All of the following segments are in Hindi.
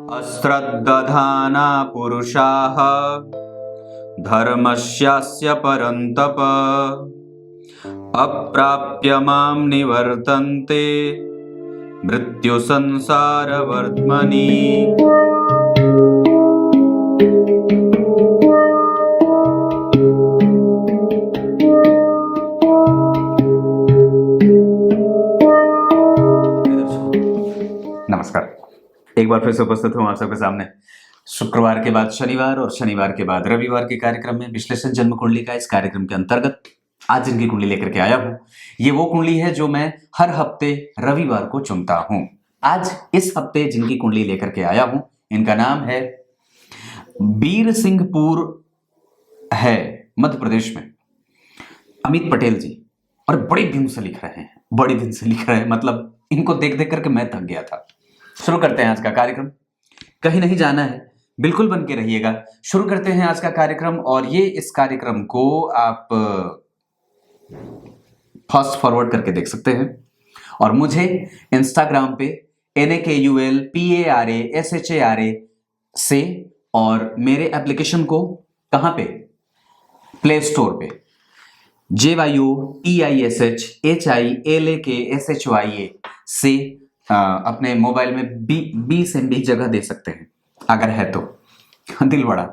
अश्रद्दधाना पुरुषाः धर्मस्यास्य परन्तप अप्राप्य मां निवर्तन्ते मृत्यु संसारवर्त्मनि। नमस्कार, एक बार फिर से उपस्थित हूँ आप सबके सामने शुक्रवार के बाद शनिवार और शनिवार के बाद रविवार के कार्यक्रम में विश्लेषण जन्म कुंडली का। इस कार्यक्रम के अंतर्गत आज जिनकी कुंडली लेकर के आया हूँ, ये वो कुंडली है जो मैं हर हफ्ते रविवार को चुनता हूँ। आज इस हफ्ते जिनकी कुंडली लेकर के आया हूँ, इनका नाम है बीर सिंहपुर है मध्य प्रदेश में, अमित पटेल जी। और बड़े दिन से लिख रहे हैं, मतलब इनको देख देख करके मैं थक गया था। शुरू करते हैं आज का कार्यक्रम, कहीं नहीं जाना है, बिल्कुल बन के रहिएगा। शुरू करते हैं आज का कार्यक्रम, और ये इस कार्यक्रम को आप फास्ट फॉरवर्ड करके देख सकते हैं। और मुझे इंस्टाग्राम पे NAKULPARASHARA से, और मेरे एप्लीकेशन को कहाँ पे, प्ले स्टोर पे JYOTISHHILAKSHYA से अपने मोबाइल में 20 MB जगह दे सकते हैं, अगर है तो दिल बड़ा।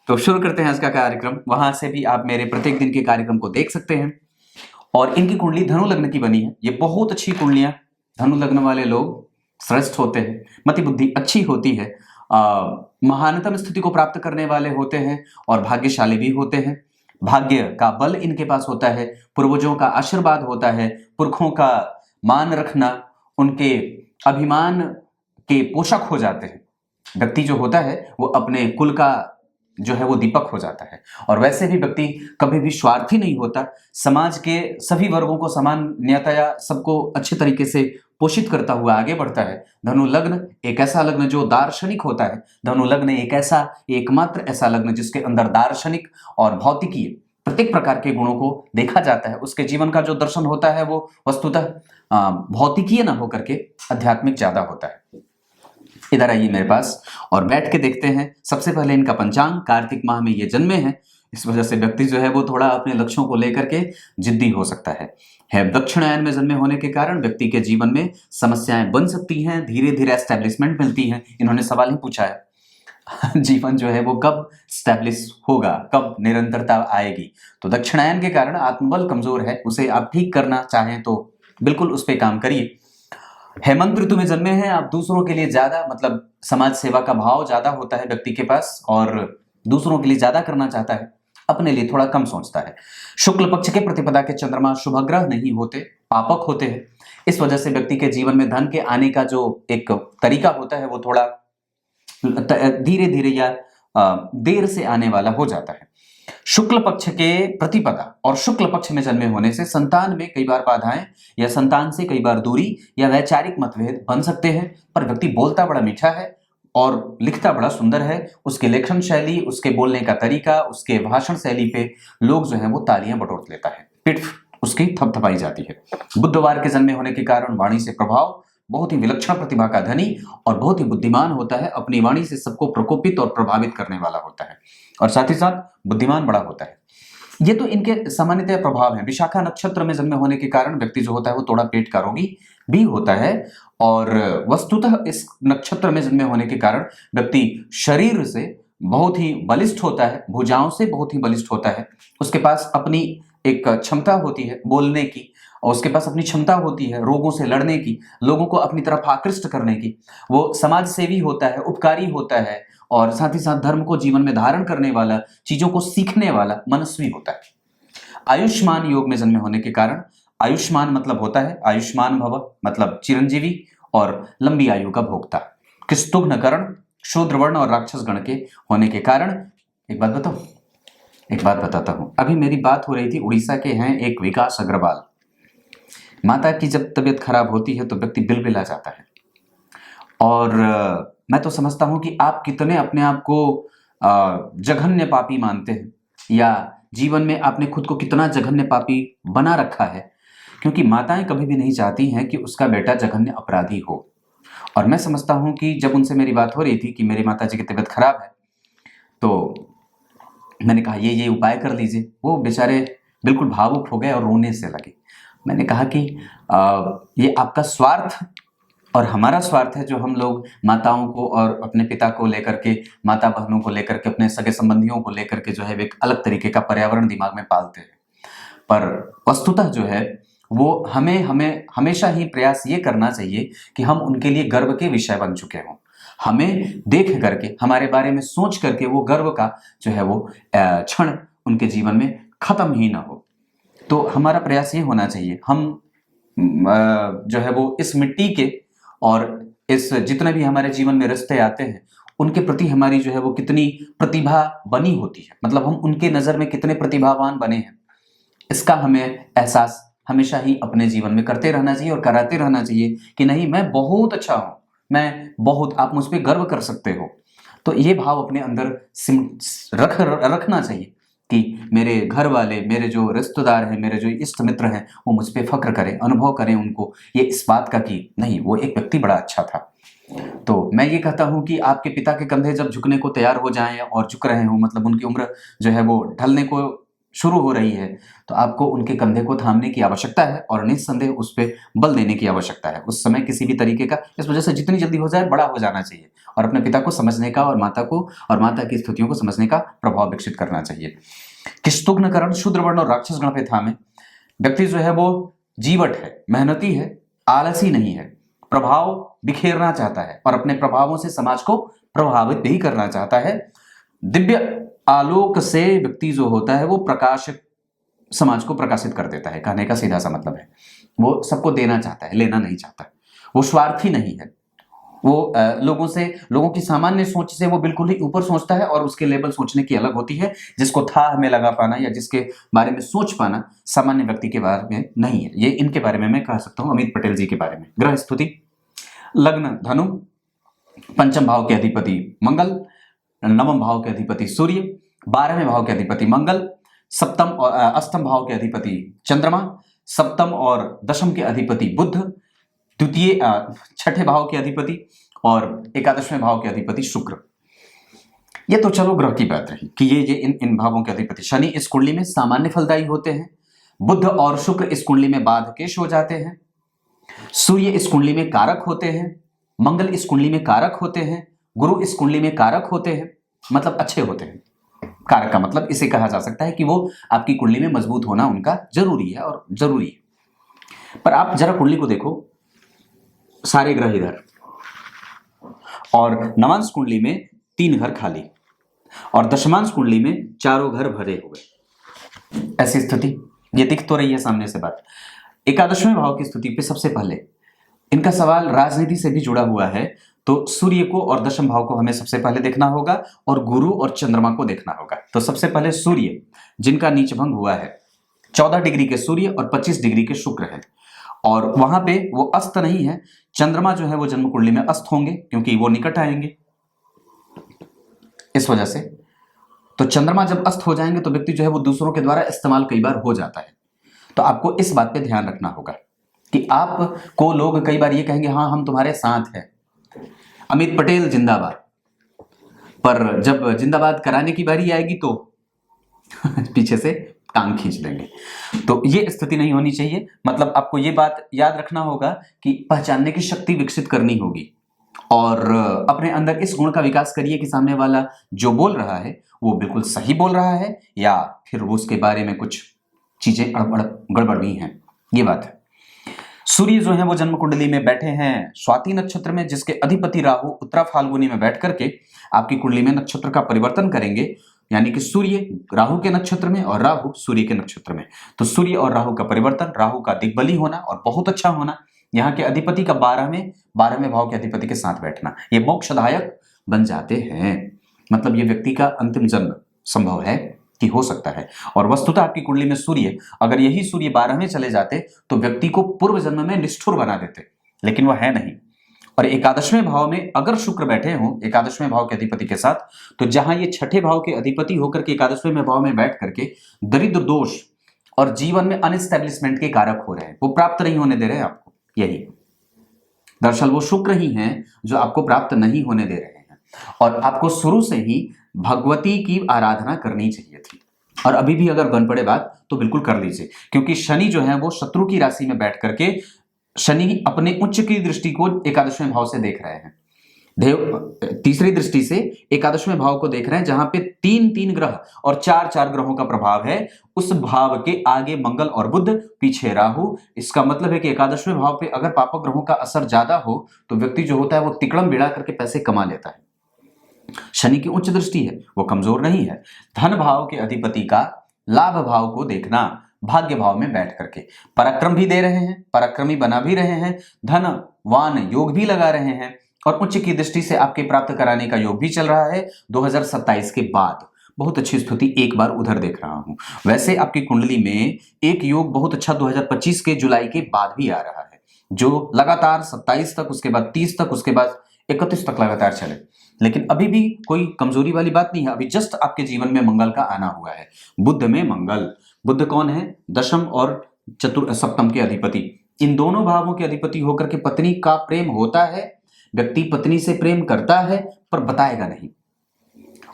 तो शुरू करते हैं आज का कार्यक्रम। वहां से भी आप मेरे प्रत्येक दिन के कार्यक्रम को देख सकते हैं। और इनकी कुंडली धनु लग्न की बनी है। ये बहुत अच्छी कुंडलियां, धनु लग्न वाले लोग श्रेष्ठ होते हैं, मति बुद्धि अच्छी होती है, महानतम स्थिति को प्राप्त करने वाले होते हैं और भाग्यशाली भी होते हैं। भाग्य का बल इनके पास होता है, पूर्वजों का आशीर्वाद होता है, पुरखों का मान रखना, उनके अभिमान के पोषक हो जाते हैं। व्यक्ति जो होता है वो अपने कुल का जो है वो दीपक हो जाता है। और वैसे भी व्यक्ति कभी भी स्वार्थी नहीं होता, समाज के सभी वर्गों को सामान्यतया सबको अच्छे तरीके से पोषित करता हुआ आगे बढ़ता है। धनु लग्न एक ऐसा लग्न जो दार्शनिक होता है। धनु लग्न एकमात्र ऐसा लग्न जिसके अंदर दार्शनिक और भौतिकीय प्रत्येक प्रकार के गुणों को देखा जाता है। उसके जीवन का जो दर्शन होता है वो वस्तुतः भौतिकीय न होकर के आध्यात्मिक ज्यादा होता है। इधर आइए मेरे पास और बैठ के देखते हैं। सबसे पहले इनका पंचांग, कार्तिक माह में ये जन्मे हैं, इस वजह से व्यक्ति जो है वो थोड़ा अपने लक्ष्यों को लेकर के जिद्दी हो सकता है। दक्षिणायन में जन्मे होने के कारण व्यक्ति के जीवन में समस्याएं बन सकती हैं, धीरे धीरे एस्टेब्लिशमेंट मिलती है। इन्होंने सवाल ही पूछा है जीवन जो है वो कब स्टैब्लिश होगा, कब निरंतरता आएगी। तो दक्षिणायन के कारण आत्मबल कमजोर है, उसे आप ठीक करना चाहें तो बिल्कुल उस पर काम करिए। हेमंत ऋतु में जन्मे हैं आप, दूसरों के लिए ज्यादा मतलब समाज सेवा का भाव ज्यादा होता है व्यक्ति के पास, और दूसरों के लिए ज्यादा करना चाहता है, अपने लिए थोड़ा कम सोचता है। शुक्ल पक्ष के प्रतिपदा के चंद्रमा शुभग्रह नहीं होते, पापक होते हैं। इस वजह से व्यक्ति के जीवन में धन के आने का जो एक तरीका होता है वो थोड़ा धीरे धीरे या देर से आने वाला हो जाता है। शुक्ल पक्ष के प्रतिपदा और शुक्ल पक्ष में जन्मे होने से संतान में कई बार बाधाएं या संतान से कई बार दूरी या वैचारिक मतभेद बन सकते हैं। पर व्यक्ति बोलता बड़ा मीठा है और लिखता बड़ा सुंदर है। उसके लेखन शैली, उसके बोलने का तरीका, उसके भाषण शैली पे लोग जो है वो तालियां बटोर लेता है, पीठ उसकी थपथपाई जाती है। बुधवार के जन्मे होने के कारण वाणी से प्रभाव, बहुत ही विलक्षण प्रतिभा का धनी और बहुत ही बुद्धिमान होता है। अपनी वाणी से सबको प्रकोपित और प्रभावित करने वाला होता है, और साथ ही साथ बुद्धिमान बड़ा होता है। ये तो इनके सामान्यतः प्रभाव है। विशाखा नक्षत्र में जन्मे होने के कारण व्यक्ति जो होता है वो थोड़ा पेट का रोगी भी होता है, और वस्तुतः इस नक्षत्र में जन्मे होने के कारण व्यक्ति शरीर से बहुत ही बलिष्ठ होता है, भुजाओं से बहुत ही बलिष्ठ होता है। उसके पास अपनी एक क्षमता होती है बोलने की, और उसके पास अपनी क्षमता होती है रोगों से लड़ने की, लोगों को अपनी तरफ आकृष्ट करने की। वो समाज सेवी होता है, उपकारी होता है, और साथ ही साथ धर्म को जीवन में धारण करने वाला, चीजों को सीखने वाला मनस्वी होता है। आयुष्मान योग में जन्मे होने के कारण, आयुष्मान मतलब होता है आयुष्मान भव मतलब चिरंजीवी और लंबी आयु का भोक्ता। किस्तुघ्न कर्ण, शूद्र वर्ण और राक्षस गण के होने के कारण, एक बात बताता हूं। अभी मेरी बात हो रही थी, उड़ीसा के हैं एक विकास अग्रवाल। माता की जब तबीयत खराब होती है तो व्यक्ति बिलबिला जाता है। और मैं तो समझता हूं कि आप कितने अपने आप को जघन्य पापी मानते हैं, या जीवन में आपने खुद को कितना जघन्य पापी बना रखा है, क्योंकि माताएं कभी भी नहीं चाहती हैं कि उसका बेटा जघन्य अपराधी हो। और मैं समझता हूं कि जब उनसे मेरी बात हो रही थी कि मेरी माता जी की तबीयत खराब है, तो मैंने कहा ये उपाय कर लीजिए। वो बेचारे बिल्कुल भावुक हो गए और रोने से लगे। मैंने कहा कि ये आपका स्वार्थ और हमारा स्वार्थ है, जो हम लोग माताओं को और अपने पिता को लेकर के, माता बहनों को लेकर के, अपने सगे संबंधियों को लेकर के जो है एक अलग तरीके का पर्यावरण दिमाग में पालते हैं। पर वस्तुतः जो है वो हमें हमें हमेशा ही प्रयास ये करना चाहिए कि हम उनके लिए गर्व के विषय बन चुके हों। हमें देख करके, हमारे बारे में सोच करके वो गर्व का जो है वो क्षण उनके जीवन में खत्म ही ना हो। तो हमारा प्रयास ये होना चाहिए, हम जो है वो इस मिट्टी के और इस जितने भी हमारे जीवन में रिश्ते आते हैं, उनके प्रति हमारी जो है वो कितनी प्रतिभा बनी होती है, मतलब हम उनके नजर में कितने प्रतिभावान बने हैं, इसका हमें एहसास हमेशा ही अपने जीवन में करते रहना चाहिए और कराते रहना चाहिए कि नहीं, मैं बहुत अच्छा हूं, मैं बहुत, आप मुझ पर गर्व कर सकते हो। तो ये भाव अपने अंदर रखना चाहिए कि मेरे घर वाले, मेरे जो रिश्तेदार हैं, मेरे जो इष्ट मित्र हैं, वो मुझ पर फक्र करें, अनुभव करें उनको ये इस बात का कि नहीं, वो एक व्यक्ति बड़ा अच्छा था। तो मैं ये कहता हूं कि आपके पिता के कंधे जब झुकने को तैयार हो जाएं और झुक रहे हो, मतलब उनकी उम्र जो है वो ढलने को शुरू हो रही है, तो आपको उनके कंधे को थामने की आवश्यकता है और निस्संदेह उस पर बल देने की आवश्यकता है। उस समय किसी भी तरीके का, इस वजह से जितनी जल्दी हो जाए बड़ा हो जाना चाहिए और अपने पिता को समझने का और माता की स्थितियों को समझने का प्रभाव विकसित करना चाहिए। किस्तुघ्नकरण शूद्र वर्ण और राक्षस गण पे थामे। व्यक्ति जो है वो जीवट है, मेहनती है, आलसी नहीं है, प्रभाव बिखेरना चाहता है और अपने प्रभावों से समाज को प्रभावित भी करना चाहता है। दिव्य आलोक से व्यक्ति जो होता है वो प्रकाश, समाज को प्रकाशित कर देता है। कहने का सीधा सा मतलब है, वो सबको देना चाहता है, लेना नहीं चाहता। वो स्वार्थी नहीं है, वो लोगों की सामान्य सोच से वो बिल्कुल ही ऊपर सोचता है और उसके लेवल सोचने की अलग होती है, जिसको था हमें लगा पाना या जिसके बारे में सोच पाना सामान्य व्यक्ति के बारे में नहीं है। ये इनके बारे में मैं कह सकता हूं, अमित पटेल जी के बारे में। ग्रह स्तुति, लग्न धनु, पंचम भाव के अधिपति मंगल, नवम भाव के अधिपति सूर्य, 12वें भाव के अधिपति मंगल, सप्तम और अष्टम भाव के अधिपति चंद्रमा, सप्तम और दशम के अधिपति बुध, द्वितीय छठे भाव के अधिपति और एकादशवें भाव के अधिपति शुक्र। ये तो चलो ग्रह की बात रही कि ये इन भावों के अधिपति। शनि इस कुंडली में सामान्य फलदायी होते हैं, बुध और शुक्र इस कुंडली में बाधकेश हो जाते हैं, सूर्य इस कुंडली में कारक होते हैं, मंगल इस कुंडली में कारक होते हैं, गुरु इस कुंडली में कारक होते हैं, मतलब अच्छे होते हैं। कारक का मतलब इसे कहा जा सकता है कि वो आपकी कुंडली में मजबूत होना उनका जरूरी है और जरूरी है। पर आप जरा कुंडली को देखो, सारे ग्रह इधर और नवांश कुंडली में 3 घर खाली और दशमांश कुंडली में चारों घर भरे हुए। ऐसी स्थिति ये दिख तो रही है सामने से बात। एकादशवें भाव की स्थिति पे सबसे पहले इनका सवाल राजनीति से भी जुड़ा हुआ है, तो सूर्य को और दशम भाव को हमें सबसे पहले देखना होगा और गुरु और चंद्रमा को देखना होगा। तो सबसे पहले सूर्य, जिनका नीच भंग हुआ है, 14 डिग्री के सूर्य और 25 डिग्री के शुक्र है और वहां पे वो अस्त नहीं है। चंद्रमा जो है वो जन्म कुंडली में अस्त होंगे क्योंकि वो निकट आएंगे, इस वजह से। तो चंद्रमा जब अस्त हो जाएंगे तो व्यक्ति जो है वो दूसरों के द्वारा इस्तेमाल कई बार हो जाता है। तो आपको इस बात पे ध्यान रखना होगा कि आपको लोग कई बार ये कहेंगे हाँ हम तुम्हारे साथ हैं, अमित पटेल जिंदाबाद, पर जब जिंदाबाद कराने की बारी आएगी तो पीछे से टांग खींच लेंगे। तो ये स्थिति नहीं होनी चाहिए। मतलब आपको ये बात याद रखना होगा कि पहचानने की शक्ति विकसित करनी होगी और अपने अंदर इस गुण का विकास करिए कि सामने वाला जो बोल रहा है वो बिल्कुल सही बोल रहा है या फिर वो उसके बारे में कुछ चीजें गड़बड़ भी हैं। ये बात है। सूर्य जो है वो जन्म कुंडली में बैठे हैं स्वाति नक्षत्र में, जिसके अधिपति राहु उत्तरा फाल्गुनी में बैठ करके आपकी कुंडली में नक्षत्र का परिवर्तन करेंगे, यानी कि सूर्य राहु के नक्षत्र में और राहु सूर्य के नक्षत्र में। तो सूर्य और राहु का परिवर्तन, राहु का दिग्बली होना और बहुत अच्छा होना, यहाँ के अधिपति का 12वें भाव के अधिपति के साथ बैठना, ये मोक्षदायक बन जाते हैं। मतलब ये व्यक्ति का अंतिम जन्म संभव है कि हो सकता है। और वस्तुतः आपकी कुंडली में सूर्य, अगर यही सूर्य 12वें चले जाते तो व्यक्ति को पूर्व जन्म में निष्ठुर बना देते, लेकिन वह है नहीं। और एकादशवें भाव में अगर शुक्र बैठे हों एकादशवें भाव के अधिपति के साथ, तो जहां ये छठे भाव के अधिपति होकर के एकादशवें भाव में बैठ करके दरिद्र दोष और जीवन में अनएस्टेब्लिशमेंट के कारक हो रहे हैं, वो प्राप्त नहीं होने दे रहे हैं आपको। यही दरअसल वो शुक्र ही हैं जो आपको प्राप्त नहीं होने दे रहे हैं, और आपको शुरू से ही भगवती की आराधना करनी चाहिए थी। और अभी भी अगर बन पड़े बात तो बिल्कुल कर लीजिए, क्योंकि शनि जो है वो शत्रु की राशि में बैठ करके शनि अपने उच्च की दृष्टि को एकादशवें भाव से देख रहे हैं। देव तीसरी दृष्टि से एकादशवें भाव को देख रहे हैं, जहां पे तीन तीन ग्रह और चार चार ग्रहों का प्रभाव है। उस भाव के आगे मंगल और बुध, पीछे राहु। इसका मतलब है कि एकादशवें भाव पे अगर पापक ग्रहों का असर ज्यादा हो तो व्यक्ति जो होता है वो तिकड़म बिड़ा करके पैसे कमा लेता है। शनि की उच्च दृष्टि है, वो कमजोर नहीं है। धन भाव के अधिपति का लाभ भाव को देखना, भाग्य भाव में बैठ करके पराक्रम भी दे रहे हैं, पराक्रमी बना भी रहे हैं, धन वान योग भी लगा रहे हैं, और उच्च की दृष्टि से आपके प्राप्त कराने का योग भी चल रहा है 2027 के बाद। बहुत अच्छी स्थिति एक बार उधर देख रहा हूं। वैसे आपकी कुंडली में एक योग बहुत अच्छा 2025 के जुलाई के बाद भी आ रहा है, जो लगातार 27 तक, उसके बाद 30 तक, उसके बाद 31 तक लगातार चले। लेकिन अभी भी कोई कमजोरी वाली बात नहीं है। अभी जस्ट आपके जीवन में मंगल का आना हुआ है। बुध में मंगल, बुध कौन है? दशम और सप्तम के अधिपति। इन दोनों भावों के अधिपति होकर के पत्नी का प्रेम होता है। व्यक्ति पत्नी से प्रेम करता है पर बताएगा नहीं,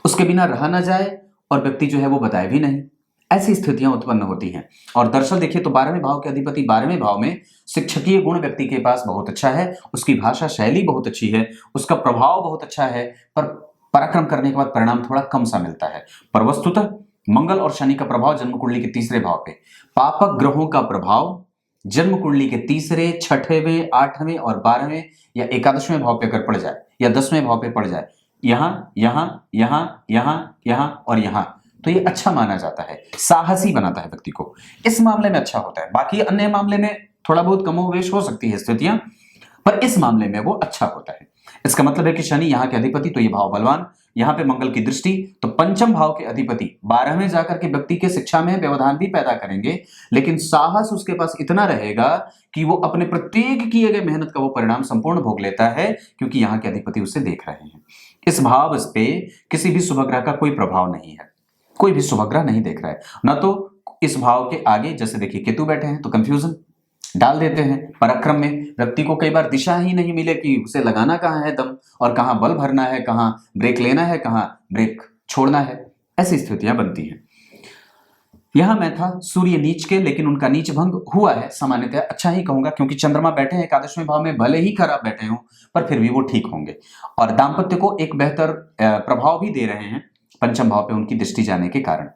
उसके बिना रहा ना जाए, और व्यक्ति जो है वो बताए भी नहीं। ऐसी स्थितियां उत्पन्न होती हैं। और दरअसल देखिए तो 12वें भाव के अधिपति 12वें भाव में शिक्षकीय गुण व्यक्ति के पास बहुत अच्छा है, उसकी भाषा शैली बहुत अच्छी है, उसका प्रभाव बहुत अच्छा है, पर पराक्रम करने के बाद परिणाम थोड़ा कम सा मिलता है। पर वस्तुतः मंगल और शनि का प्रभाव जन्म कुंडली के तीसरे भाव पे, पापक ग्रहों का प्रभाव जन्म कुंडली के तीसरे, छठवें, 8वें और 12वें या एकादशवें भाव पे अगर पड़ जाए या 10वें भाव पे पड़ जाए, यहां यहां यहां यहां यहां और यहां, तो ये अच्छा माना जाता है, साहसी बनाता है व्यक्ति को। इस मामले में अच्छा होता है। बाकी अन्य मामले में थोड़ा बहुत कमोवेश हो सकती है स्थितियां, पर इस मामले में वो अच्छा होता है। इसका मतलब है कि शनि यहाँ के अधिपति, तो ये भाव बलवान, यहाँ पे मंगल की दृष्टि, तो पंचम भाव के अधिपति 12वें जाकर के व्यक्ति के शिक्षा में व्यवधान भी पैदा करेंगे, लेकिन साहस उसके पास इतना रहेगा कि वो अपने प्रत्येक किए गए मेहनत का वो परिणाम संपूर्ण भोग लेता है, क्योंकि यहाँ के अधिपति उसे देख रहे हैं। इस भाव पे किसी भी शुभ ग्रह का कोई प्रभाव नहीं है, कोई भी शुभ ग्रह नहीं देख रहा है। न तो इस भाव के आगे जैसे देखिए केतु बैठे हैं तो कंफ्यूजन डाल देते हैं। पराक्रम में व्यक्ति को कई बार दिशा ही नहीं मिले कि उसे लगाना कहाँ है दम, और कहाँ बल भरना है, कहाँ ब्रेक लेना है, कहाँ ब्रेक छोड़ना है। ऐसी स्थितियां बनती हैं। यहां मैं था सूर्य नीच के, लेकिन उनका नीच भंग हुआ है, सामान्यतः अच्छा ही कहूंगा, क्योंकि चंद्रमा बैठे हैं एकादशवें भाव में, भले ही खराब बैठे हों पर फिर भी वो ठीक होंगे, और दाम्पत्य को एक बेहतर प्रभाव भी दे रहे हैं पंचम भाव पे उनकी दृष्टि जाने के कारण।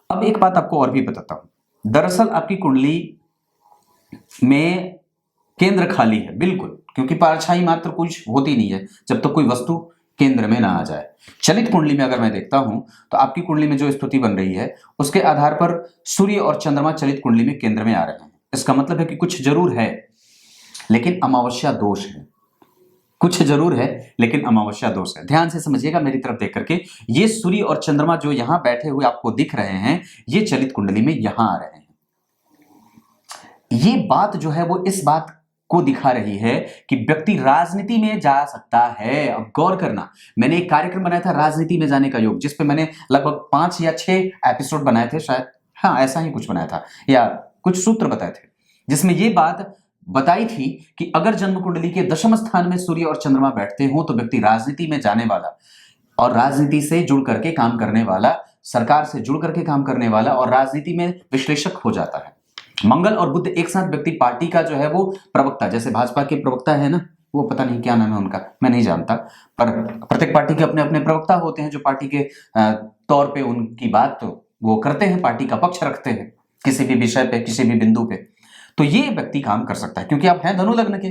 अब एक बात आपको और भी बताता हूं। दरअसल आपकी कुंडली में केंद्र खाली है बिल्कुल, क्योंकि परछाई मात्र कुछ होती नहीं है जब तक कोई वस्तु केंद्र में ना आ जाए। चलित कुंडली में अगर मैं देखता हूं तो आपकी कुंडली में जो स्थिति बन रही है उसके आधार पर सूर्य और चंद्रमा चलित कुंडली में केंद्र में आ रहे हैं। इसका मतलब है कि कुछ जरूर है, लेकिन अमावस्या दोष है। कुछ जरूर है लेकिन अमावस्या दोष है। ध्यान से समझिएगा मेरी तरफ देख करके। ये सूर्य और चंद्रमा जो यहां बैठे हुए आपको दिख रहे हैं, ये चलित कुंडली में यहां आ रहे हैं। ये बात जो है वो इस बात को दिखा रही है कि व्यक्ति राजनीति में जा सकता है। अब गौर करना, मैंने एक कार्यक्रम बनाया था राजनीति में जाने का योग, जिसपे मैंने लगभग 5 या 6 एपिसोड बनाए थे शायद, हाँ ऐसा ही कुछ बनाया था, या कुछ सूत्र बताए थे, जिसमें ये बात बताई थी कि अगर जन्म कुंडली के दशम स्थान में सूर्य और चंद्रमा बैठते हो तो व्यक्ति राजनीति में जाने वाला, और राजनीति से जुड़ करके काम करने वाला, सरकार से जुड़ करके काम करने वाला, और राजनीति में विश्लेषक हो जाता है। मंगल और बुध एक साथ व्यक्ति पार्टी का जो है वो प्रवक्ता, जैसे भाजपा के प्रवक्ता है ना, वो पता नहीं क्या नाम है उनका, मैं नहीं जानता, पर प्रत्येक पार्टी के अपने अपने प्रवक्ता होते हैं जो पार्टी के तौर पे उनकी बात वो करते हैं, पार्टी का पक्ष रखते हैं किसी भी विषय पे, किसी भी बिंदु पे। तो ये व्यक्ति काम कर सकता है क्योंकि आप हैं धनु लग्न के,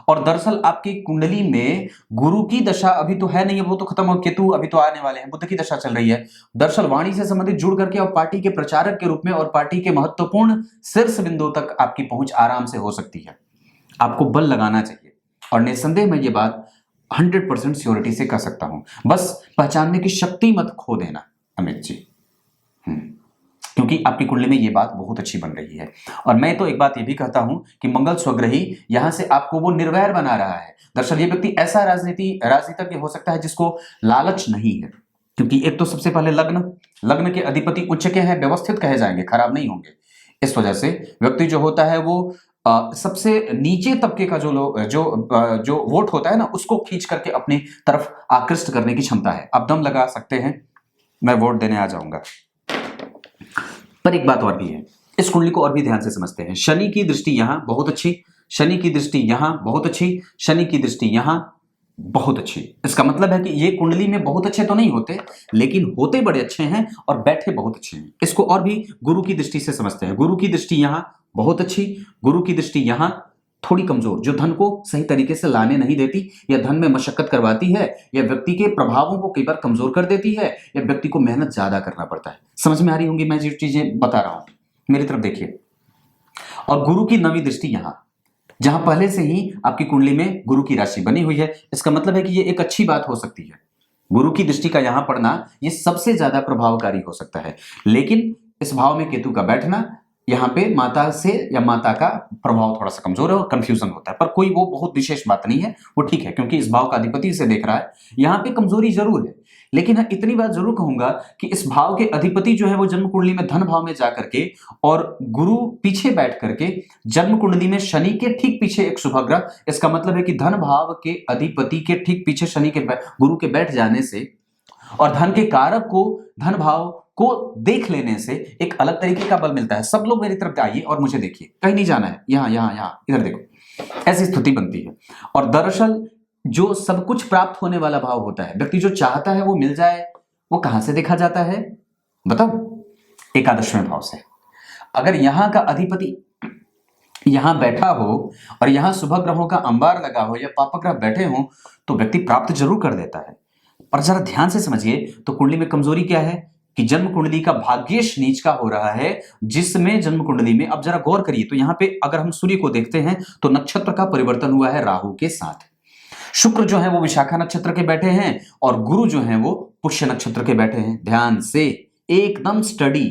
और दरअसल आपकी कुंडली में गुरु की दशा अभी तो है नहीं, वो तो खत्म हो, केतु अभी तो आने वाले हैं, बुध की दशा चल रही है। दरअसल वाणी से संबंधित जुड़ करके और पार्टी के प्रचारक के रूप में और पार्टी के महत्वपूर्ण शीर्ष बिंदु तक आपकी पहुंच आराम से हो सकती है। आपको बल लगाना चाहिए, और निस्संदेह मैं ये बात 100% श्योरिटी से कह सकता हूं। बस पहचानने की शक्ति मत खो देना अमित जी, क्योंकि आपकी कुंडली में ये बात बहुत अच्छी बन रही है। और मैं तो एक बात ये भी कहता हूं कि मंगल स्वग्रही यहां से आपको वो निर्वैर बना रहा है। दरअसल ये व्यक्ति ऐसा राजनीतिज्ञ हो सकता है जिसको लालच नहीं है, क्योंकि एक तो सबसे पहले लग्न के अधिपति उच्च के हैं, व्यवस्थित कहे जाएंगे, खराब नहीं होंगे। इस वजह से व्यक्ति जो होता है वो सबसे नीचे तबके का जो वोट होता है ना, उसको खींच करके अपनी तरफ आकृष्ट करने की क्षमता है। आप दम लगा सकते हैं, मैं वोट देने आ जाऊंगा। पर एक बात और भी है, इस कुंडली को और भी ध्यान से समझते हैं। शनि की दृष्टि यहां बहुत अच्छी, शनि की दृष्टि यहां बहुत अच्छी, शनि की दृष्टि यहां बहुत अच्छी। इसका मतलब है कि ये कुंडली में बहुत अच्छे तो नहीं होते, लेकिन होते बड़े अच्छे हैं और बैठे बहुत अच्छे हैं। इसको और भी गुरु की दृष्टि से समझते हैं। गुरु की दृष्टि यहां बहुत अच्छी, गुरु की दृष्टि यहां थोड़ी कमजोर, जो धन को सही तरीके से लाने नहीं देती, या धन में मशक्कत करवाती है, या व्यक्ति के प्रभावों को कई बार कमजोर कर देती है, या व्यक्ति को मेहनत ज्यादा करना पड़ता है। समझ में आ रही होंगी मैं जो चीजें बता रहा हूं, मेरी तरफ देखिए। और गुरु की नवी दृष्टि यहां, जहां पहले से ही आपकी कुंडली में गुरु की राशि बनी हुई है, इसका मतलब है कि ये एक अच्छी बात हो सकती है। गुरु की दृष्टि का यहां पड़ना ये सबसे ज्यादा प्रभावकारी हो सकता है। लेकिन इस भाव में केतु का बैठना, यहां पे माता से या माता का प्रभाव थोड़ा सा कमजोर है और कंफ्यूजन होता है, पर कोई वो बहुत विशेष बात नहीं है, वो ठीक है, क्योंकि इस भाव का अधिपति इसे देख रहा है। यहां पे कमजोरी जरूर है, लेकिन हाँ, इतनी बात जरूर कहूंगा कि इस भाव के अधिपति जो है वो जन्म कुंडली में धन भाव में जाकर के, और गुरु पीछे बैठ करके जन्म कुंडली में शनि के ठीक पीछे एक शुभ ग्रह, इसका मतलब है कि धन भाव के अधिपति के ठीक पीछे शनि के गुरु के बैठ जाने से, और धन के कारक को धन भाव को देख लेने से एक अलग तरीके का बल मिलता है। सब लोग मेरी तरफ आइए और मुझे देखिए, कहीं नहीं जाना है, यहां यहां यहां इधर देखो, ऐसी स्थिति बनती है। और दरअसल जो सब कुछ प्राप्त होने वाला भाव होता है, व्यक्ति जो चाहता है वो मिल जाए, वो कहां से देखा जाता है बताओ? एकादशवें भाव से। अगर यहां का अधिपति यहां बैठा हो और यहां शुभ ग्रहों का अंबार लगा हो या पाप ग्रह बैठे हो, तो व्यक्ति प्राप्त जरूर कर देता है। पर जरा ध्यान से समझिए, तो कुंडली में कमजोरी क्या है कि जन्म कुंडली का भाग्येश नीच का हो रहा है, जिसमें जन्म कुंडली में, अब जरा गौर करिए, तो यहां पे अगर हम सूर्य को देखते हैं तो नक्षत्र का परिवर्तन हुआ है राहु के साथ। शुक्र जो है वो विशाखा नक्षत्र के बैठे हैं और गुरु जो है वो पुष्य नक्षत्र के बैठे हैं। ध्यान से एकदम स्टडी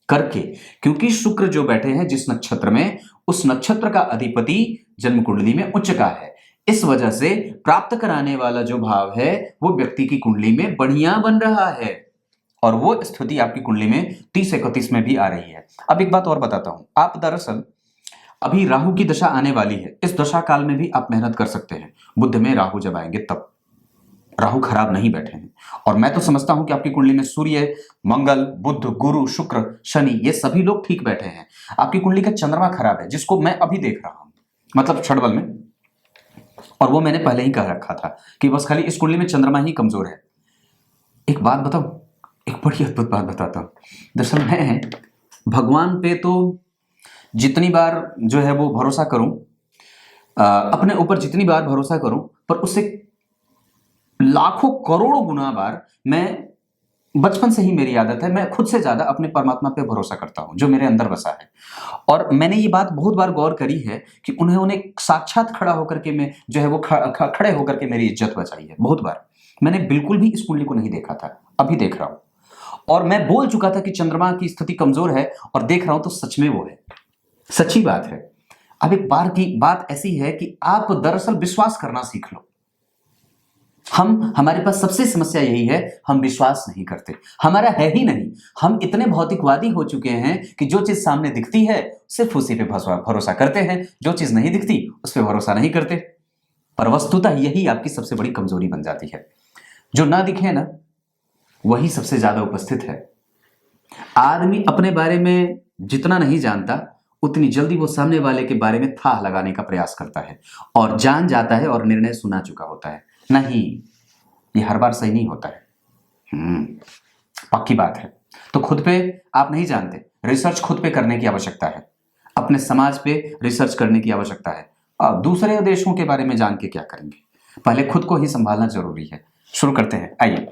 करके, क्योंकि शुक्र जो बैठे हैं जिस नक्षत्र में, उस नक्षत्र का अधिपति जन्म कुंडली में उच्च का है। इस वजह से प्राप्त कराने वाला जो भाव है वो व्यक्ति की कुंडली में बढ़िया बन रहा है, और वो स्थिति आपकी कुंडली में 30-31 में भी आ रही है। अब एक बात और बताता हूं, आप दरअसल अभी राहु की दशा आने वाली है, इस दशा काल में भी आप मेहनत कर सकते हैं। बुध में राहु जब आएंगे तब, राहु खराब नहीं बैठे हैं। और मैं तो समझता हूं कि आपकी कुंडली में सूर्य, मंगल, बुध, गुरु, शुक्र, शनि, ये सभी लोग ठीक बैठे हैं। आपकी कुंडली का चंद्रमा खराब है, जिसको मैं अभी देख रहा हूं, मतलब छठबल में, और वो मैंने पहले ही कह रखा था कि बस खाली इस कुंडली में चंद्रमा ही कमजोर है। एक बात बताऊं, एक बड़ी अद्भुत बात बताता हूं। दरअसल मैं भगवान पे तो जितनी बार जो है वो भरोसा करूं, अपने ऊपर जितनी बार भरोसा करूं, पर उससे लाखों करोड़ों गुना बार, मैं बचपन से ही मेरी आदत है, मैं खुद से ज्यादा अपने परमात्मा पे भरोसा करता हूं जो मेरे अंदर बसा है। और मैंने ये बात बहुत बार गौर करी है कि उन्होंने साक्षात खड़ा होकर के मैं जो है वो खड़े होकर के मेरी इज्जत बचाई है। बहुत बार मैंने बिल्कुल भी इस कुंडली को नहीं देखा था, अभी देख रहा हूं, और मैं बोल चुका था कि चंद्रमा की स्थिति कमजोर है, और देख रहा हूं तो सच में वो है, सच्ची बात है। अब एक बार की बात ऐसी है कि आप दरअसल विश्वास करना सीख लो। हमारे पास सबसे समस्या यही है, हम विश्वास नहीं करते, हमारा है ही नहीं। हम इतने भौतिकवादी हो चुके हैं कि जो चीज सामने दिखती है सिर्फ उसी पे भरोसा करते हैं, जो चीज नहीं दिखती उस पर भरोसा नहीं करते। पर वस्तुतः यही आपकी सबसे बड़ी कमजोरी बन जाती है। जो ना दिखे ना, वही सबसे ज्यादा उपस्थित है। आदमी अपने बारे में जितना नहीं जानता, उतनी जल्दी वो सामने वाले के बारे में था लगाने का प्रयास करता है, और जान जाता है और निर्णय सुना चुका होता है। नहीं, ये हर बार सही नहीं होता है। पक्की बात है। तो खुद पे आप नहीं जानते, रिसर्च खुद पे करने की आवश्यकता है, अपने समाज पे रिसर्च करने की आवश्यकता है। अब दूसरे देशों के बारे में जान के क्या करेंगे, पहले खुद को ही संभालना जरूरी है। शुरू करते हैं, आइए।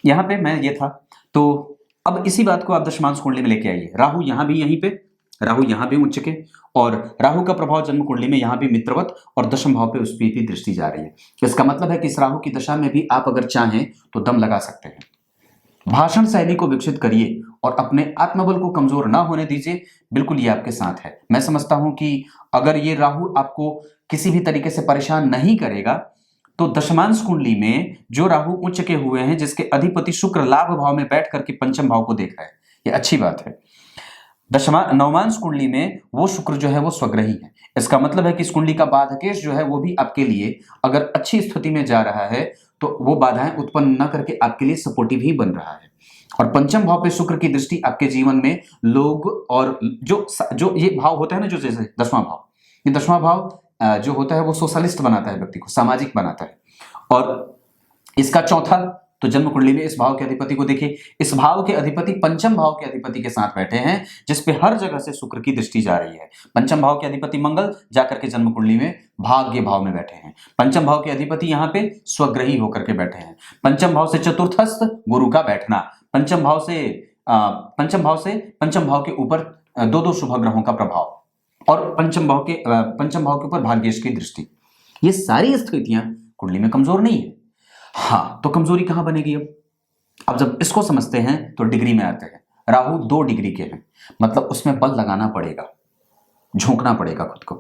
यहां पे मैं ये था, तो अब इसी बात को आप दशमांश कुंडली में लेके आइए। राहु यहां भी, यहीं पे राहु यहां भी उच्च के, और राहु का प्रभाव जन्म कुंडली में यहां भी मित्रवत और दशम भाव पे उस पर भी दृष्टि जा रही है। इसका मतलब है कि इस राहु की दशा में भी आप अगर चाहें तो दम लगा सकते हैं। भाषण शैली को विकसित करिए और अपने आत्मबल को कमजोर ना होने दीजिए, बिल्कुल ये आपके साथ है। मैं समझता हूं कि अगर ये राहु आपको किसी भी तरीके से परेशान नहीं करेगा, तो दशमांश कुंडली में जो राहु उच्च के हुए हैं, जिसके अधिपति शुक्र लाभ भाव में बैठ करके पंचम भाव को देख रहा है, ये अच्छी बात है। नवमांश कुंडली में वो शुक्र जो है वो स्वग्रही है। इसका मतलब है कि इस कुंडली का बाधकेश जो है वो भी आपके लिए अगर अच्छी स्थिति में जा रहा है तो वो बाधाएं उत्पन्न न करके आपके लिए सपोर्टिव ही बन रहा है। और पंचम भाव पे शुक्र की दृष्टि आपके जीवन में लोग और जो ये भाव होता है ना, जो जैसे 10वां भाव, ये 10वां भाव जो होता है वो सोशलिस्ट बनाता है, व्यक्ति को सामाजिक बनाता है। और इसका चौथा, तो जन्म कुंडली में इस भाव के अधिपति को देखिए, इस भाव के अधिपति पंचम भाव के अधिपति के साथ बैठे हैं, जिसपे हर जगह से शुक्र की दृष्टि जा रही है। पंचम भाव के अधिपति मंगल जाकर के जन्म कुंडली में भाग्य भाव में बैठे हैं। पंचम भाव के अधिपति यहाँ पे स्वग्रही होकर के बैठे हैं। पंचम भाव से चतुर्थस्थ गुरु का बैठना, पंचम भाव से पंचम भाव के ऊपर दो दो शुभ ग्रहों का प्रभाव, और पंचम भाव के ऊपर भाग्येश की दृष्टि, ये सारी स्थितियां कुंडली में कमजोर नहीं है। हाँ, तो कमजोरी कहां बनेगी? अब जब इसको समझते हैं तो डिग्री में आते हैं। राहु 2 डिग्री के हैं, मतलब उसमें बल लगाना पड़ेगा, झोंकना पड़ेगा खुद को,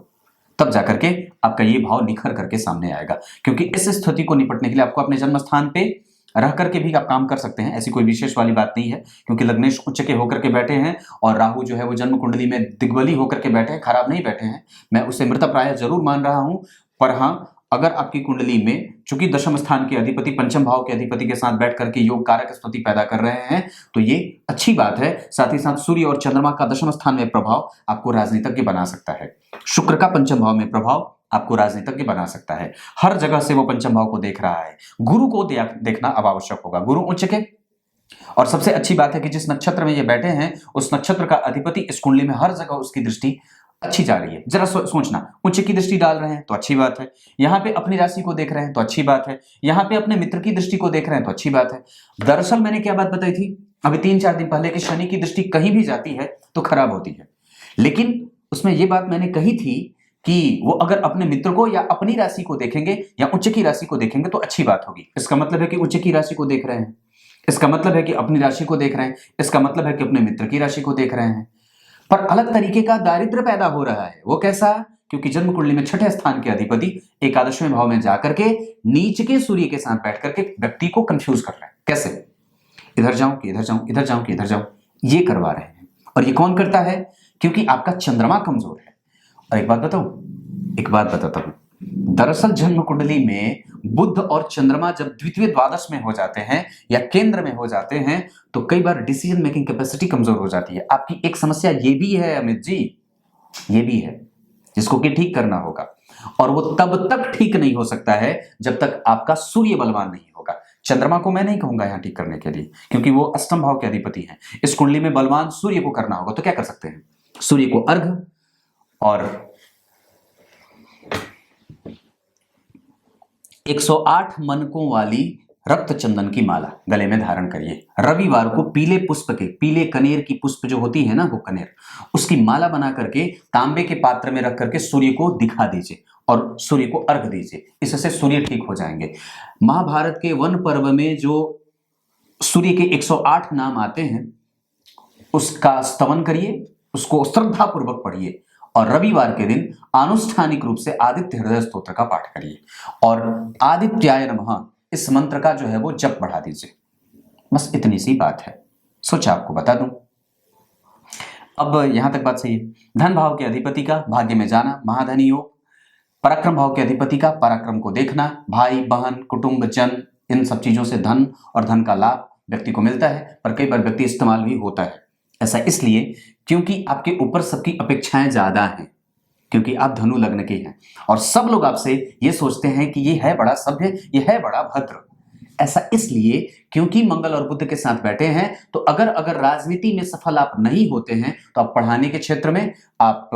तब जाकर के आपका ये भाव निखर करके सामने आएगा। क्योंकि इस स्थिति को निपटने के लिए आपको अपने जन्म स्थान पे रह करके भी आप काम कर सकते हैं, ऐसी कोई विशेष वाली बात नहीं है। क्योंकि लग्नेश उच्च के होकर के बैठे हैं और राहु जो है वो जन्म कुंडली में दिग्बली होकर के बैठे हैं, खराब नहीं बैठे हैं। मैं उसे मृतप्राय जरूर मान रहा हूं, पर हाँ, अगर आपकी कुंडली में चूंकि दशम स्थान के अधिपति पंचम भाव के अधिपति के साथ बैठ करके योग कारक स्थिति पैदा कर रहे हैं, तो ये अच्छी बात है। साथ ही साथ सूर्य और चंद्रमा का दशम स्थान में प्रभाव आपको राजनीतिज्ञ बना सकता है। शुक्र का पंचम भाव में प्रभाव आपको राजनीतिज्ञ बना सकता है। हर जगह से वो पंचम भाव को देख रहा है। गुरु को देखना अब आवश्यक होगा, गुरु उच्च के। और सबसे अच्छी बात है कि जिस नक्षत्र में ये बैठे हैं उस नक्षत्र का अधिपति इस कुंडली में हर जगह उसकी दृष्टि अच्छी जा रही है। जरा सोचना, उच्च की दृष्टि डाल रहे हैं तो अच्छी बात है, यहाँ पे अपनी राशि को देख रहे हैं तो अच्छी बात है, यहाँ पे अपने मित्र की दृष्टि को देख रहे हैं तो अच्छी बात है। दरअसल मैंने क्या बात बताई थी अभी 3-4 दिन पहले कि शनि की दृष्टि कहीं भी जाती है तो खराब होती है, लेकिन उसमें ये बात मैंने कही थी कि वो अगर अपने मित्र को या अपनी राशि को देखेंगे या उच्च की राशि को देखेंगे तो अच्छी बात होगी। इसका मतलब है कि उच्च की राशि को देख रहे हैं, इसका मतलब है कि अपनी राशि को देख रहे हैं, इसका मतलब है कि अपने मित्र की राशि को देख रहे हैं। पर अलग तरीके का दारिद्र्य पैदा हो रहा है। वो कैसा? क्योंकि जन्म कुंडली में छठे स्थान के अधिपति एकादशवें भाव में जाकर के नीच के सूर्य के साथ बैठ करके व्यक्ति को कंफ्यूज कर रहे हैं। कैसे? इधर जाऊं कि इधर जाऊं, इधर जाऊं कि इधर जाऊं, ये करवा रहे हैं। और ये कौन करता है? क्योंकि आपका चंद्रमा कमजोर है। और एक बात बताता हूं, दरअसल जन्म कुंडली में बुध और चंद्रमा जब द्वितीय द्वादश में हो जाते हैं या केंद्र में हो जाते हैं तो कई बार डिसीजन मेकिंग कैपेसिटी कमजोर हो जाती है। आपकी एक समस्या ये भी है अमित जी, ये भी है जिसको कि ठीक करना होगा, और वो तब तक ठीक नहीं हो सकता है जब तक आपका सूर्य बलवान नहीं होगा। चंद्रमा को मैं नहीं कहूंगा यहां ठीक करने के लिए, क्योंकि वो अष्टम भाव के अधिपति हैं। इस कुंडली में बलवान सूर्य को करना होगा। तो क्या कर सकते हैं? सूर्य को अर्घ और 108 मनकों वाली रक्त चंदन की माला गले में धारण करिए। रविवार को पीले पुष्प के, पीले कनेर की पुष्प जो होती है ना, वो कनेर, उसकी माला बना करके तांबे के पात्र में रख करके सूर्य को दिखा दीजिए और सूर्य को अर्घ दीजिए। इससे सूर्य ठीक हो जाएंगे। महाभारत के वन पर्व में जो सूर्य के 108 नाम आते हैं उसका स्तवन करिए, उसको श्रद्धा पूर्वक पढ़िए और रविवार के दिन आनुष्ठानिक रूप से आदित्य हृदय स्तोत्र का पाठ करिए और आदित्याय नमः इस मंत्र का जो है वो जप बढ़ा दीजिए। बस इतनी सी बात है, सोचा आपको बता दूं। अब यहां तक बात सही है। धन भाव के अधिपति का भाग्य में जाना, महाधनी योग। पराक्रम भाव के अधिपति का पराक्रम को देखना, भाई बहन कुटुंब जन, इन सब चीजों से धन और धन का लाभ व्यक्ति को मिलता है, पर कई बार व्यक्ति इस्तेमाल भी होता है। ऐसा इसलिए क्योंकि आपके ऊपर सबकी अपेक्षाएं ज्यादा हैं, क्योंकि आप धनु लग्न के हैं और सब लोग आपसे ये सोचते हैं कि ये है बड़ा सभ्य, ये है बड़ा भद्र। ऐसा इसलिए क्योंकि मंगल और बुध के साथ बैठे हैं। तो अगर राजनीति में सफल आप नहीं होते हैं तो आप पढ़ाने के क्षेत्र में, आप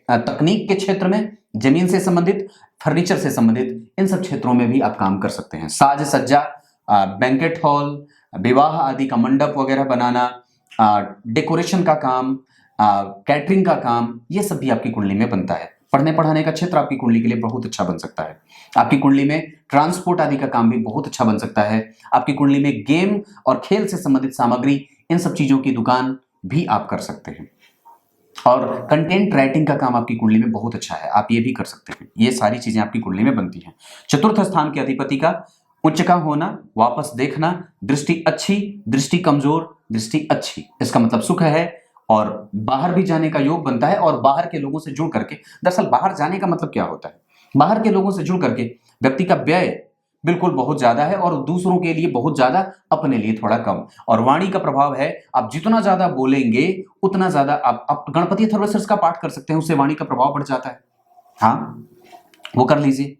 तकनीक के क्षेत्र में, जमीन से संबंधित, फर्नीचर से संबंधित, इन सब क्षेत्रों में भी आप काम कर सकते हैं। साज सज्जा, बैंकेट हॉल, विवाह आदि का मंडप वगैरह बनाना, डेकोरेशन का काम, कैटरिंग का काम, ये सब भी आपकी कुंडली में बनता है। पढ़ने पढ़ाने का क्षेत्र आपकी कुंडली के लिए बहुत अच्छा बन सकता है। आपकी कुंडली में ट्रांसपोर्ट आदि का काम भी बहुत अच्छा बन सकता है। आपकी कुंडली में गेम और खेल से संबंधित सामग्री, इन सब चीजों की दुकान भी आप कर सकते हैं। और कंटेंट राइटिंग का काम आपकी कुंडली में बहुत अच्छा है, आप ये भी कर सकते हैं। ये सारी चीजें आपकी कुंडली में बनती हैं। चतुर्थ स्थान के अधिपति का उच्च का होना, वापस देखना, दृष्टि अच्छी, दृष्टि कमजोर, दृष्टि अच्छी, इसका मतलब सुख है और बाहर भी जाने का योग बनता है और बाहर के लोगों से जुड़ करके, दरअसल बाहर जाने का मतलब क्या होता है, बाहर के लोगों से जुड़ करके व्यक्ति का व्यय बिल्कुल बहुत ज्यादा है और दूसरों के लिए बहुत ज्यादा, अपने लिए थोड़ा कम। और वाणी का प्रभाव है, आप जितना ज्यादा बोलेंगे उतना ज्यादा आप गणपति अथर्वशीर्ष का पाठ कर सकते हैं, उससे वाणी का प्रभाव बढ़ जाता है। हाँ, वो कर लीजिए।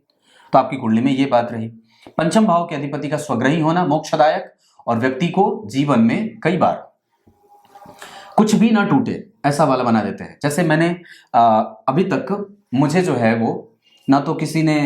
तो आपकी कुंडली में ये बात रही। पंचम भाव के अधिपति का स्वग्रही होना मोक्षदायक और व्यक्ति को जीवन में कई बार कुछ भी ना टूटे ऐसा वाला बना देते हैं। जैसे मैंने अभी तक मुझे जो है वो ना तो किसी ने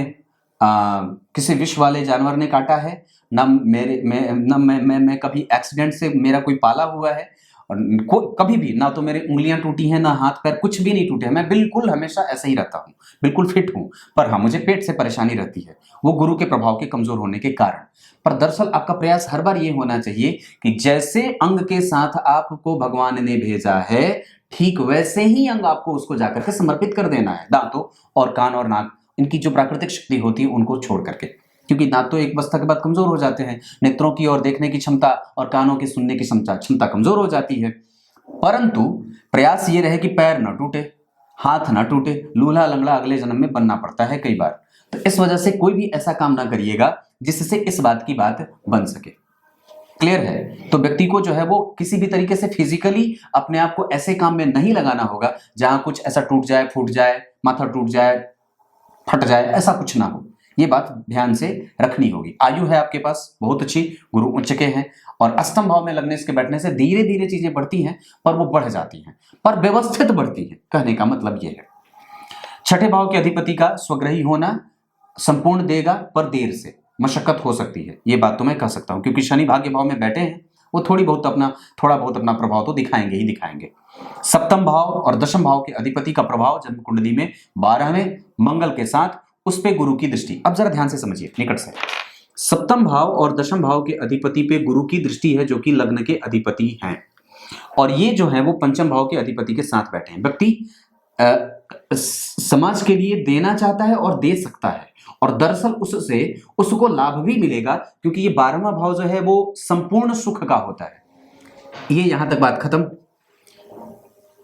किसी विष वाले जानवर ने काटा है, ना मेरे मैं कभी एक्सीडेंट से मेरा कोई पाला हुआ है, और कभी भी ना तो मेरी उंगलियां टूटी हैं, ना हाथ पैर, कुछ भी नहीं टूटे हैं। मैं बिल्कुल हमेशा ऐसे ही रहता हूँ, बिल्कुल फिट हूँ। पर हाँ, मुझे पेट से परेशानी रहती है, वो गुरु के प्रभाव के कमजोर होने के कारण। पर दरअसल आपका प्रयास हर बार ये होना चाहिए कि जैसे अंग के साथ आपको भगवान ने भेजा है, ठीक वैसे ही अंग आपको उसको जाकर के समर्पित कर देना है। दांतों और कान और नाक, इनकी जो प्राकृतिक शक्ति होती है उनको छोड़ करके, क्योंकि दांत तो एक अवस्था के बाद कमजोर हो जाते हैं, नेत्रों की ओर देखने की क्षमता और कानों की सुनने की क्षमता कमजोर हो जाती है। परंतु प्रयास ये रहे कि पैर न टूटे, हाथ न टूटे, लूल्हा लंगड़ा अगले जन्म में बनना पड़ता है कई बार। तो इस वजह से कोई भी ऐसा काम ना करिएगा जिससे इस बात की बात बन सके। क्लियर है? तो व्यक्ति को जो है वो किसी भी तरीके से फिजिकली अपने आप को ऐसे काम में नहीं लगाना होगा जहां कुछ ऐसा टूट जाए, फूट जाए, माथा टूट जाए, फट जाए, ऐसा कुछ ना हो। ये बात ध्यान से रखनी होगी। आयु है आपके पास बहुत अच्छी, गुरु उच्च के हैं, और अष्टम भाव में लगने इसके बैठने से धीरे धीरे चीजें बढ़ती हैं, पर वो बढ़ जाती हैं, पर व्यवस्थित बढ़ती हैं। कहने का मतलब ये है। छठे भाव के अधिपति का स्वग्रही होना संपूर्ण देगा, पर देर से, मशक्कत हो सकती है, ये बात तो मैं कह सकता हूं, क्योंकि शनि भाग्य भाव में बैठे हैं, वो थोड़ा बहुत अपना प्रभाव तो दिखाएंगे ही दिखाएंगे। सप्तम भाव और दशम भाव के अधिपति का प्रभाव जन्म कुंडली में 12वें मंगल के साथ, उस पे गुरु की दृष्टि। अब जरा ध्यान से समझिए निकट से। सप्तम भाव और दशम भाव के अधिपति पे गुरु की दृष्टि है, जो कि लग्न के अधिपति हैं, और ये जो है वो पंचम भाव के अधिपति के साथ बैठे हैं। व्यक्ति समाज के लिए देना चाहता है और दे सकता है, और दरअसल उससे उसको लाभ भी मिलेगा, क्योंकि ये 12वां भाव जो है वो संपूर्ण सुख का होता है। ये यहां तक बात खत्म।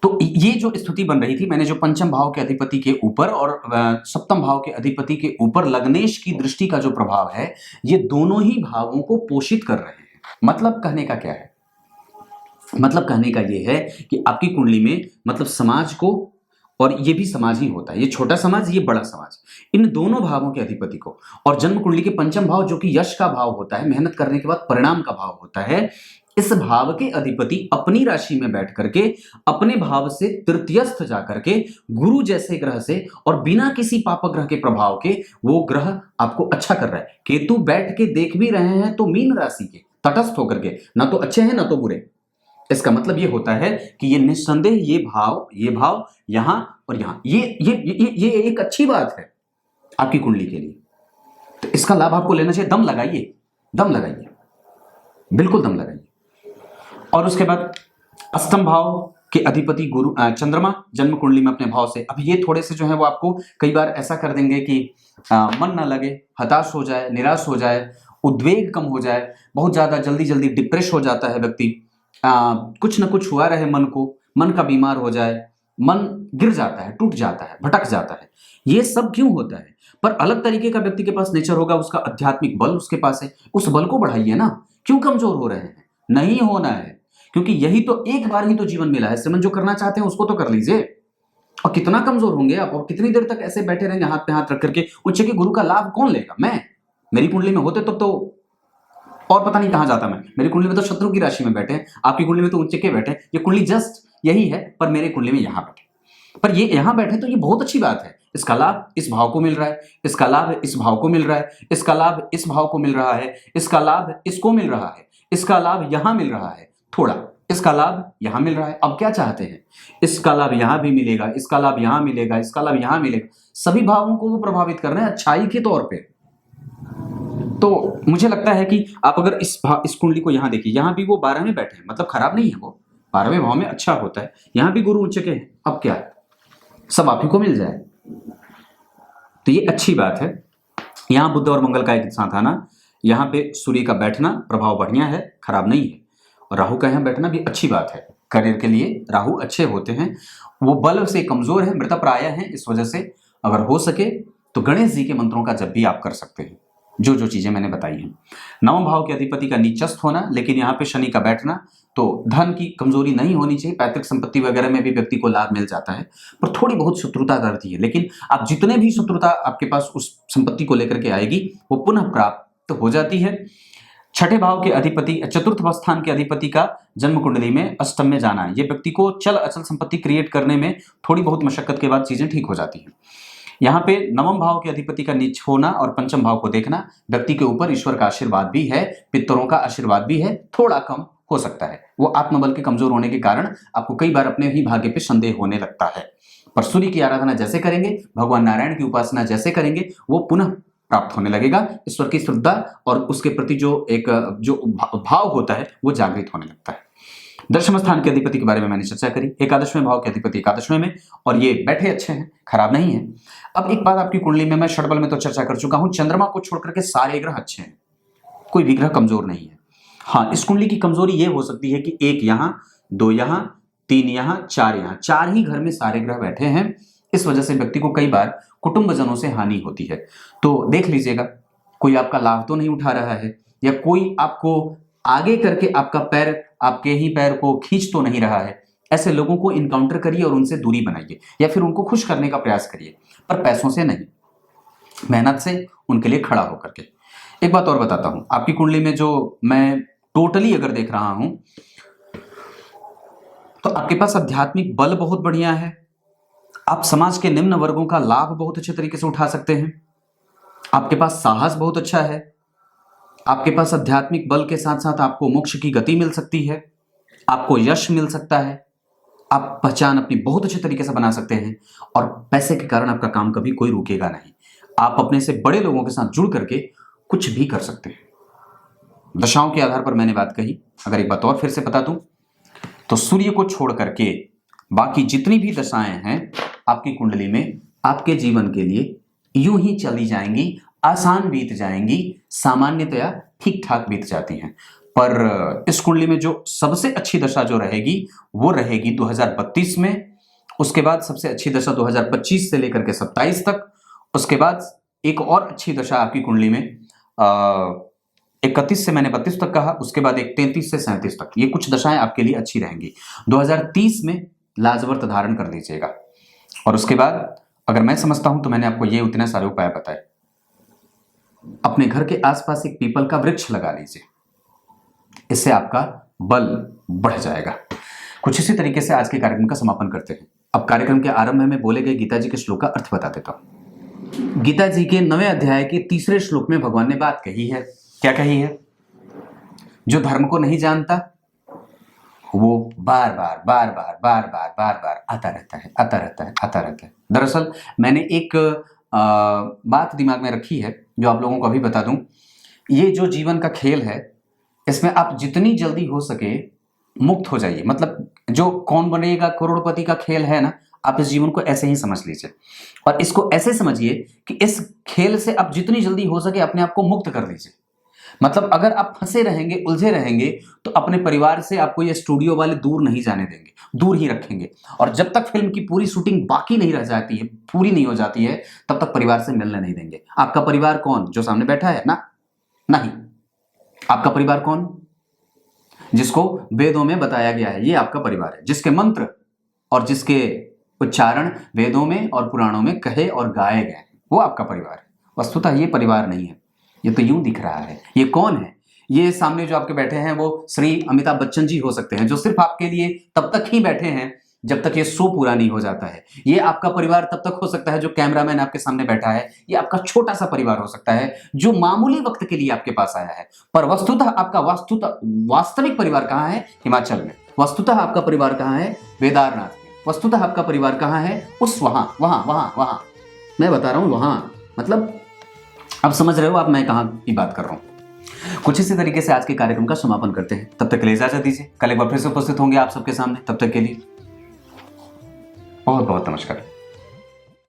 तो ये जो स्थिति बन रही थी, मैंने जो पंचम भाव के अधिपति के ऊपर और सप्तम भाव के अधिपति के ऊपर लग्नेश की दृष्टि का जो प्रभाव है, ये दोनों ही भावों को पोषित कर रहे हैं। मतलब कहने का क्या है? मतलब कहने का ये है कि आपकी कुंडली में मतलब समाज को, और ये भी समाज ही होता है, ये छोटा समाज, ये बड़ा समाज, इन दोनों भावों के अधिपति को, और जन्म कुंडली के पंचम भाव जो कि यश का भाव होता है, मेहनत करने के बाद परिणाम का भाव होता है, इस भाव के अधिपति अपनी राशि में बैठ करके अपने भाव से तृतीयस्थ जाकर के गुरु जैसे ग्रह से, और बिना किसी पाप ग्रह के प्रभाव के, वो ग्रह आपको अच्छा कर रहा है। केतु बैठ के देख भी रहे हैं तो मीन राशि के तटस्थ होकर के, ना तो अच्छे हैं ना तो बुरे। इसका मतलब ये होता है कि ये निस्संदेह ये भाव यहां और यहां, ये एक अच्छी बात है आपकी कुंडली के लिए। तो इसका लाभ आपको लेना चाहिए। दम लगाइए, बिल्कुल दम लगाइए। और उसके बाद अष्टम भाव के अधिपति गुरु चंद्रमा जन्म कुंडली में अपने भाव से, अब ये थोड़े से जो है वो आपको कई बार ऐसा कर देंगे कि मन ना लगे, हताश हो जाए, निराश हो जाए, उद्वेग कम हो जाए, बहुत ज्यादा जल्दी डिप्रेस हो जाता है व्यक्ति, कुछ ना कुछ हुआ रहे मन को, मन का बीमार हो जाए, मन गिर जाता है, टूट जाता है, भटक जाता है। ये सब क्यों होता है? पर अलग तरीके का व्यक्ति के पास नेचर होगा, उसका आध्यात्मिक बल उसके पास है, उस बल को बढ़ाइए ना। क्यों कमजोर हो रहे हैं? नहीं होना है, क्योंकि यही तो एक बार ही तो जीवन मिला है। श्रीमन जो करना चाहते हैं उसको तो कर लीजिए। और कितना कमजोर होंगे आप, और कितनी देर तक ऐसे बैठे रहेंगे हाथ पे हाथ रख करके? उच्च के गुरु का लाभ कौन लेगा? मैं, मेरी कुंडली में होते तो और पता नहीं कहां जाता मैं। मेरी कुंडली में तो शत्रु की राशि में बैठे हैं, आपकी कुंडली में तो उच्च के बैठे हैं। ये कुंडली जस्ट यही है, पर मेरे कुंडली में यहां बैठे, पर ये यहां बैठे तो ये बहुत अच्छी बात है। इसका लाभ इस भाव को मिल रहा है, इसका लाभ इस भाव को मिल रहा है, इसका लाभ इस भाव को मिल रहा है, इसका लाभ इसको मिल रहा है, इसका लाभ यहां मिल रहा है, थोड़ा इसका लाभ यहां मिल रहा है। अब क्या चाहते हैं? इसका लाभ यहां भी मिलेगा, इसका लाभ यहां मिलेगा, इसका लाभ यहां मिलेगा। सभी भावों को वो प्रभावित कर रहे हैं अच्छाई के तौर पे। तो मुझे लगता है कि आप अगर इस कुंडली को यहां देखिए, यहां भी वो 12 में बैठे हैं, मतलब खराब नहीं है, वो 12वें भाव में अच्छा होता है। यहां भी गुरु उच्च के हैं। अब क्या है? सब आप ही को मिल जाए तो ये अच्छी बात है। यहां बुध और मंगल का एक साथ आना, यहां पे सूर्य का बैठना प्रभाव बढ़िया है, खराब नहीं है, और राहु का यहां बैठना भी अच्छी बात है। करियर के लिए राहु अच्छे होते हैं। वो बल से कमजोर है, मृतप्राय है, इस वजह से अगर हो सके तो गणेश जी के मंत्रों का जप भी आप कर सकते हैं, जो जो चीजें मैंने बताई हैं। नवम भाव के अधिपति का नीचस्थ होना, लेकिन यहाँ पे शनि का बैठना, तो धन की कमजोरी नहीं होनी चाहिए। पैतृक संपत्ति वगैरह में भी व्यक्ति को लाभ मिल जाता है, पर थोड़ी बहुत शत्रुता रहती है। लेकिन आप जितने भी शत्रुता आपके पास उस संपत्ति को लेकर के आएगी, वो पुनः प्राप्त हो जाती है। छठे भाव के अधिपति, चतुर्थ स्थान के अधिपति का जन्म कुंडली में अष्टम में जाना है, ये व्यक्ति को चल अचल संपत्ति क्रिएट करने में थोड़ी बहुत मशक्कत के बाद चीजें ठीक हो जाती हैं। यहाँ पे नवम भाव के अधिपति का नीच होना और पंचम भाव को देखना, व्यक्ति के ऊपर ईश्वर का आशीर्वाद भी है, पितरों का आशीर्वाद भी है, थोड़ा कम हो सकता है। वो आत्मबल के कमजोर होने के कारण आपको कई बार अपने ही भाग्य पे संदेह होने लगता है। पर सूर्य की आराधना जैसे करेंगे, भगवान नारायण की उपासना जैसे करेंगे, वो पुनः प्राप्त होने लगेगा। ईश्वर की श्रद्धा और उसके प्रति जो एक भाव होता है वो जागृत होने लगता है। दशम स्थान के अधिपति के बारे में मैंने चर्चा करी। एकादशवें भाव के अधिपति एकादशवें में, और ये बैठे अच्छे हैं, खराब नहीं है। अब एक बात आपकी कुंडली में मैं षडबल में तो चर्चा कर चुका हूं, चंद्रमा को छोड़कर के सारे ग्रह अच्छे हैं, कोई भी ग्रह कमजोर नहीं है। हाँ, इस कुंडली की कमजोरी ये हो सकती है कि 1 यहां, 2 यहां, 3 यहां, 4 यहां, 4 ही घर में सारे ग्रह बैठे हैं। इस वजह से व्यक्ति को कई बार कुटुंबजनों से हानि होती है। तो देख लीजिएगा, कोई आपका लाभ तो नहीं उठा रहा है, या कोई आपको आगे करके आपका पैर, आपके ही पैर को खींच तो नहीं रहा है। ऐसे लोगों को इनकाउंटर करिए और उनसे दूरी बनाइए, या फिर उनको खुश करने का प्रयास करिए, पर पैसों से नहीं, मेहनत से उनके लिए खड़ा होकर के। एक बात और बताता हूं, आपकी कुंडली में जो मैं टोटली अगर देख रहा हूं, तो आपके पास आध्यात्मिक बल बहुत बढ़िया है। आप समाज के निम्न वर्गों का लाभ बहुत अच्छे तरीके से उठा सकते हैं। आपके पास साहस बहुत अच्छा है। आपके पास आध्यात्मिक बल के साथ साथ आपको मोक्ष की गति मिल सकती है, आपको यश मिल सकता है, आप पहचान अपनी बहुत अच्छे तरीके से बना सकते हैं, और पैसे के कारण आपका काम कभी कोई रुकेगा नहीं। आप अपने से बड़े लोगों के साथ जुड़ करके कुछ भी कर सकते हैं। दशाओं के आधार पर मैंने बात कही। अगर एक बात और फिर से बता दूं, तो सूर्य को छोड़ करके बाकी जितनी भी दशाएं हैं आपकी कुंडली में, आपके जीवन के लिए यूं ही चली जाएंगी, आसान बीत जाएंगी, सामान्यतया ठीक ठाक बीत जाती हैं। पर इस कुंडली में जो सबसे अच्छी दशा जो रहेगी, वो रहेगी 2032 में। उसके बाद सबसे अच्छी दशा 2025 से लेकर के 27 तक। उसके बाद एक और अच्छी दशा आपकी कुंडली में 31 से मैंने 32 तक कहा, उसके बाद एक 33 से 37 तक, ये कुछ दशाएं आपके लिए अच्छी रहेंगी। 2030 में लाजवर्त धारण कर लीजिएगा। और उसके बाद अगर मैं समझता हूं तो मैंने आपको ये उतने सारे उपाय बताए। अपने घर के आसपास एक पीपल का वृक्ष लगा लीजिए, इससे आपका बल बढ़ जाएगा। कुछ इसी तरीके से आज के कार्यक्रम का समापन करते हैं। अब कार्यक्रम के आरंभ में बोले गए गीता जी के श्लोक का अर्थ बता देता हूं। गीता जी के 9वें अध्याय के 3रे श्लोक में भगवान ने बात कही है। क्या कही है? जो धर्म को नहीं जानता वो बार बार बार बार बार बार बार बार आता रहता है, आता रहता है, आता रहता है। दरअसल मैंने एक बात दिमाग में रखी है जो आप लोगों को अभी बता दूं। ये जो जीवन का खेल है, इसमें आप जितनी जल्दी हो सके मुक्त हो जाइए। मतलब जो कौन बनेगा करोड़पति का खेल है ना, आप इस जीवन को ऐसे ही समझ लीजिए, और इसको ऐसे समझिए कि इस खेल से आप जितनी जल्दी हो सके अपने आप को मुक्त कर लीजिए। मतलब अगर आप फंसे रहेंगे, उलझे रहेंगे, तो अपने परिवार से आपको ये स्टूडियो वाले दूर नहीं जाने देंगे, दूर ही रखेंगे। और जब तक फिल्म की पूरी शूटिंग बाकी नहीं रह जाती है, पूरी नहीं हो जाती है, तब तक परिवार से मिलने नहीं देंगे। आपका परिवार कौन? जो सामने बैठा है ना? नहीं। आपका परिवार कौन? जिसको वेदों में बताया गया है, ये आपका परिवार है। जिसके मंत्र और जिसके उच्चारण वेदों में और पुराणों में कहे और गाए गए, वो आपका परिवार है। वस्तुतः ये परिवार नहीं है, ये तो यूं दिख रहा है। ये कौन है? ये सामने जो आपके बैठे हैं वो श्री अमिताभ बच्चन जी हो सकते हैं, जो सिर्फ आपके लिए तब तक ही बैठे हैं जब तक ये शो पूरा नहीं हो जाता है। ये आपका परिवार तब तक हो सकता है जो कैमरामैन आपके सामने बैठा है। ये आपका छोटा सा परिवार हो सकता है जो मामूली वक्त के लिए आपके पास आया है। पर वस्तुतः आपका वास्तविक परिवार कहाँ है? हिमाचल में। वस्तुतः आपका परिवार कहाँ है? केदारनाथ में। वस्तुतः आपका परिवार कहाँ है? उस वहां वहां वहां वहां मैं बता रहा हूं, वहां। मतलब अब समझ रहे हो आप मैं कहां की बात कर रहा हूं। कुछ इसी तरीके से आज के कार्यक्रम का समापन करते हैं। तब तक के लिए इजाजत दीजिए। कल एक बार फिर से उपस्थित होंगे आप सबके सामने। तब तक के लिए बहुत बहुत नमस्कार।